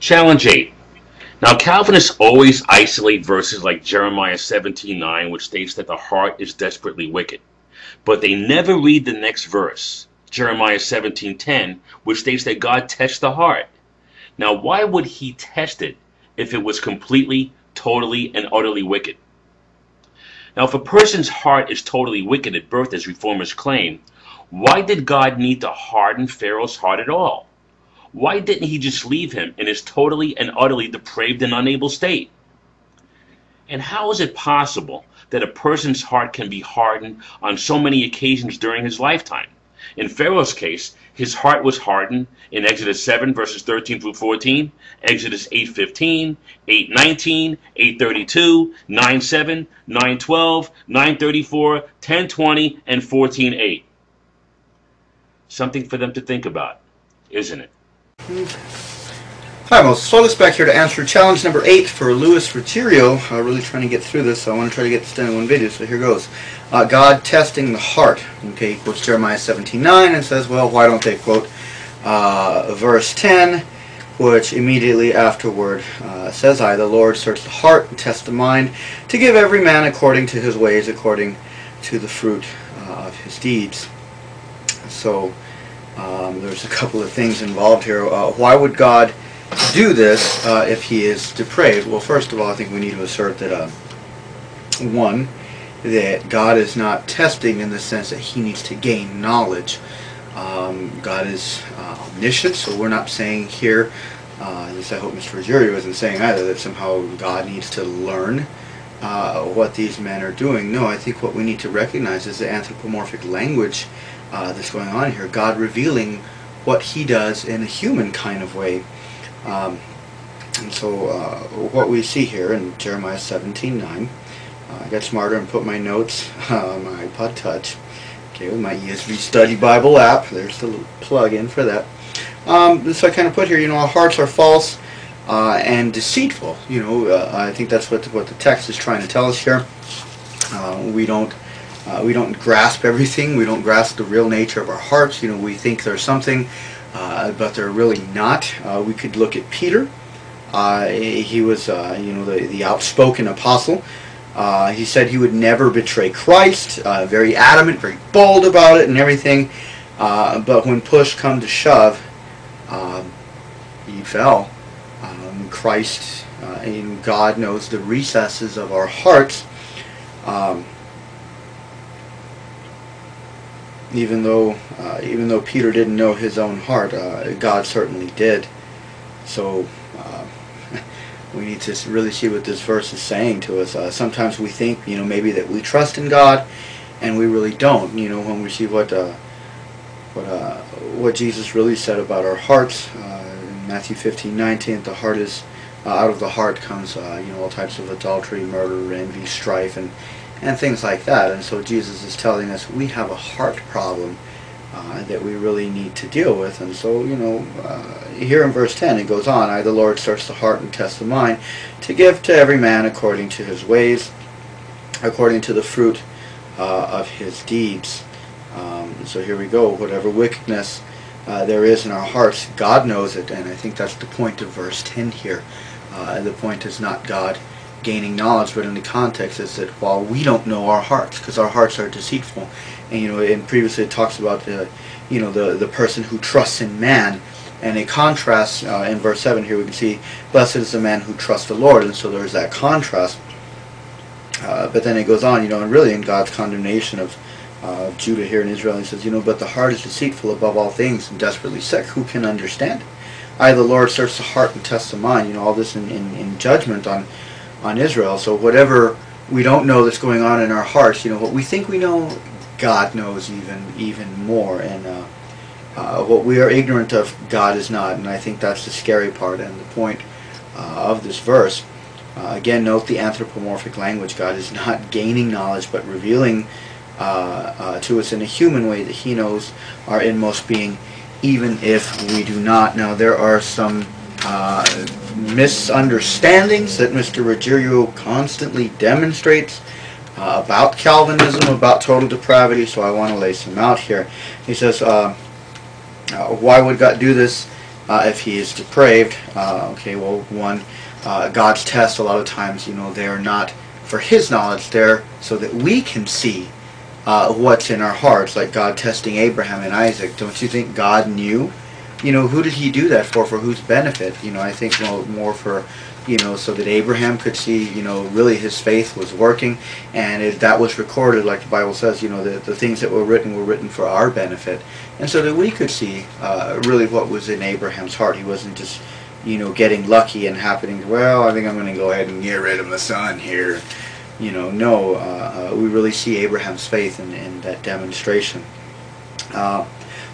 Challenge 8. Now, Calvinists always isolate verses like Jeremiah 17:9, which states that the heart is desperately wicked. But they never read the next verse, Jeremiah 17:10, which states that God tests the heart. Now, why would he test it if it was completely, totally, and utterly wicked? Now, if a person's heart is totally wicked at birth, as reformers claim, why did God need to harden Pharaoh's heart at all? Why didn't he just leave him in his totally and utterly depraved and unable state? And how is it possible that a person's heart can be hardened on so many occasions during his lifetime? In Pharaoh's case, his heart was hardened in Exodus 7 verses 13 through 14, Exodus 8:15, 8:19, 8:32, 9:7, 9:12, 9:34, 10:20, and 14:8. Something for them to think about, isn't it? Hi, I'm slow this back here to answer challenge number 8 for Ruggiero. Really trying to get through this, so I want to try to get this done in one video, so here goes. God testing the heart. Okay, he quotes Jeremiah 17:9 and says, well, why don't they quote verse 10, which immediately afterward says, I, the Lord, search the heart and test the mind, to give every man according to his ways, according to the fruit of his deeds. So, there's a couple of things involved here. Why would God do this if he is depraved? Well, first of all, I think we need to assert that, one, that God is not testing in the sense that he needs to gain knowledge. God is omniscient, so we're not saying here, at least I hope Mr. Ruggiero isn't saying either, that somehow God needs to learn what these men are doing. No, I think what we need to recognize is the anthropomorphic language that's going on here. God revealing what he does in a human kind of way. And so what we see here in Jeremiah 17:9, I got smarter and put my notes on my iPod Touch, okay, with my ESV Study Bible app. There's the little plug-in for that. So I kind of put here, our hearts are false and deceitful. I think that's what the text is trying to tell us here. We don't grasp everything. We don't grasp the real nature of our hearts. We think there's something, but they're really not. We could look at Peter. He was, the outspoken apostle. He said he would never betray Christ. Very adamant, very bold about it and everything. But when push come to shove, he fell. Christ, God knows the recesses of our hearts. Even though Peter didn't know his own heart, God certainly did. So we need to really see what this verse is saying to us. Sometimes we think, maybe that we trust in God, and we really don't. When we see what Jesus really said about our hearts in Matthew 15:19, the heart is out of the heart comes all types of adultery, murder, envy, strife, and things like that. And so Jesus is telling us we have a heart problem that we really need to deal with. And so, here in verse 10 it goes on, I, the Lord, search the heart and test the mind, to give to every man according to his ways, according to the fruit of his deeds. So here we go. Whatever wickedness there is in our hearts, God knows it, and I think that's the point of verse 10 here. The point is not God gaining knowledge, but in the context is that while we don't know our hearts, because our hearts are deceitful, and and previously it talks about the person who trusts in man, and a contrast in verse 7 here we can see, blessed is the man who trusts the Lord, and so there's that contrast. But then it goes on, and really in God's condemnation of Judah here in Israel, he says, but the heart is deceitful above all things and desperately sick. Who can understand it? I, the Lord, search the heart and test the mind. All this in judgment on Israel. So whatever we don't know that's going on in our hearts, what we think we know, God knows even more. And what we are ignorant of, God is not. And I think that's the scary part and the point of this verse. Again, note the anthropomorphic language. God is not gaining knowledge, but revealing to us in a human way that he knows our inmost being, even if we do not. Now, there are some misunderstandings that Mr. Ruggiero constantly demonstrates about Calvinism, about total depravity, so I want to lay some out here. He says, why would God do this if he is depraved. Okay, well, one, God's tests a lot of times, they're not for his knowledge, they're so that we can see what's in our hearts, like God testing Abraham and Isaac. Don't you think God knew? Who did he do that for whose benefit? I think more for, so that Abraham could see, really his faith was working, and that was recorded, like the Bible says, the things that were written for our benefit, and so that we could see really what was in Abraham's heart. He wasn't just, getting lucky and happening, well, I think I'm going to go ahead and get rid of my son here. No, we really see Abraham's faith in that demonstration.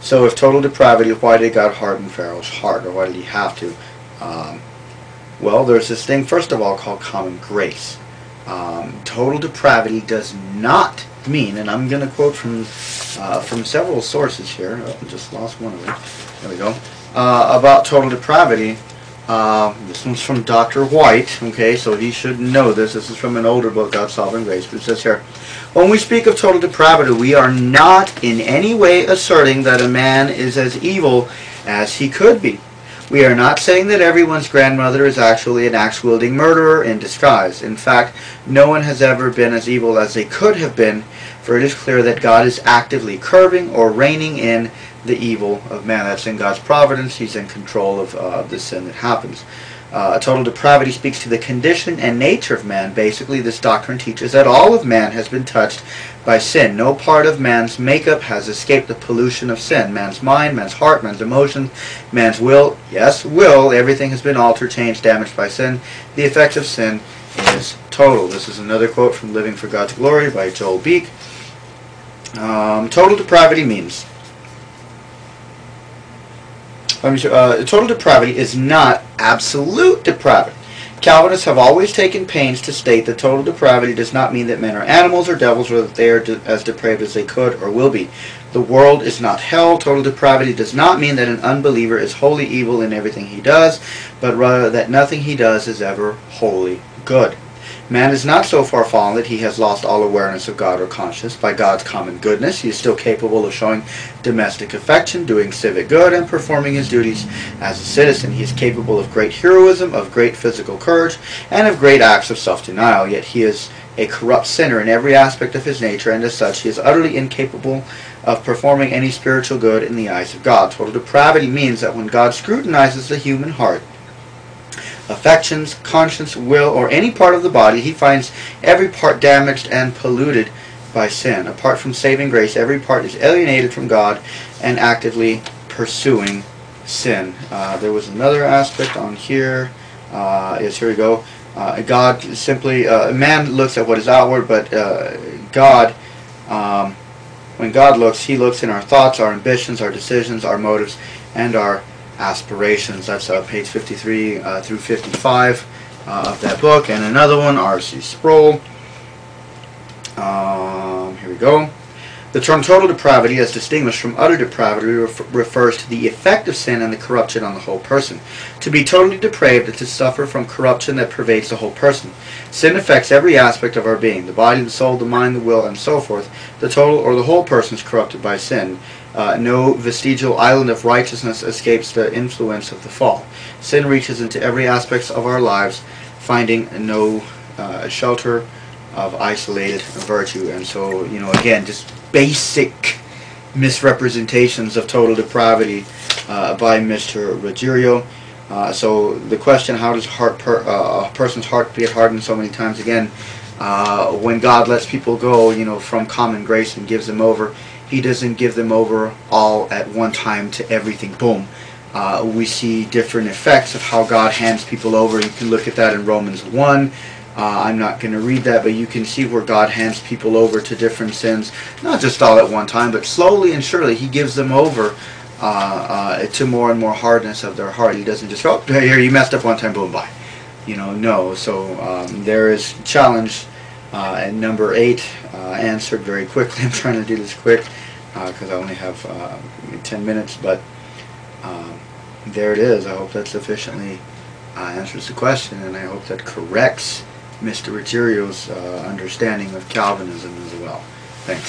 So if total depravity, why did God harden Pharaoh's heart, or why did he have to? Well, there's this thing, first of all, called common grace. Total depravity does not mean, and I'm going to quote from several sources here. Oh, I just lost one of them. There we go. About total depravity. This one's from Dr. White, okay, so he should know this. This is from an older book, God's Sovereign Grace, but it says here, when we speak of total depravity, we are not in any way asserting that a man is as evil as he could be. We are not saying that everyone's grandmother is actually an axe-wielding murderer in disguise. In fact, no one has ever been as evil as they could have been, for it is clear that God is actively curbing or reining in the evil of man. That's in God's providence. He's in control of the sin that happens. Total depravity speaks to the condition and nature of man. Basically, this doctrine teaches that all of man has been touched by sin. No part of man's makeup has escaped the pollution of sin. Man's mind, man's heart, man's emotions, man's will, yes, will, everything has been altered, changed, damaged by sin. The effect of sin is total. This is another quote from Living for God's Glory by Joel Beek. Total depravity means total depravity is not absolute depravity. Calvinists have always taken pains to state that total depravity does not mean that men are animals or devils, or that they are as depraved as they could or will be. The world is not hell. Total depravity does not mean that an unbeliever is wholly evil in everything he does, but rather that nothing he does is ever wholly good. Man is not so far fallen that he has lost all awareness of God or conscience. By God's common goodness, he is still capable of showing domestic affection, doing civic good, and performing his duties as a citizen. He is capable of great heroism, of great physical courage, and of great acts of self-denial. Yet he is a corrupt sinner in every aspect of his nature, and as such, he is utterly incapable of performing any spiritual good in the eyes of God. Total depravity means that when God scrutinizes the human heart, affections, conscience, will, or any part of the body, he finds every part damaged and polluted by sin. Apart from saving grace, every part is alienated from God and actively pursuing sin. There was another aspect on here. Yes, here we go. God simply, man looks at what is outward, but God, when God looks, he looks in our thoughts, our ambitions, our decisions, our motives, and our aspirations. That's page 53 through 55 of that book. And another one, R.C. Sproul. Here we go. The term total depravity, as distinguished from utter depravity, refers to the effect of sin and the corruption on the whole person. To be totally depraved is to suffer from corruption that pervades the whole person. Sin affects every aspect of our being, the body, the soul, the mind, the will, and so forth. The total or the whole person is corrupted by sin. No vestigial island of righteousness escapes the influence of the fall. Sin reaches into every aspect of our lives, finding no shelter of isolated virtue. And so, again, just basic misrepresentations of total depravity by Mr. Ruggiero. So the question, how does a person's heart get hardened so many times? Again, when God lets people go, from common grace and gives them over, he doesn't give them over all at one time to everything. Boom. We see different effects of how God hands people over. You can look at that in Romans 1. I'm not going to read that, but you can see where God hands people over to different sins. Not just all at one time, but slowly and surely he gives them over to more and more hardness of their heart. He doesn't just go, oh, here, you messed up one time, boom, bye. No. So there is challenge number 8 answered very quickly. I'm trying to do this quick because I only have 10 minutes, but there it is. I hope that sufficiently answers the question, and I hope that corrects Mr. Ruggiero's understanding of Calvinism as well. Thanks.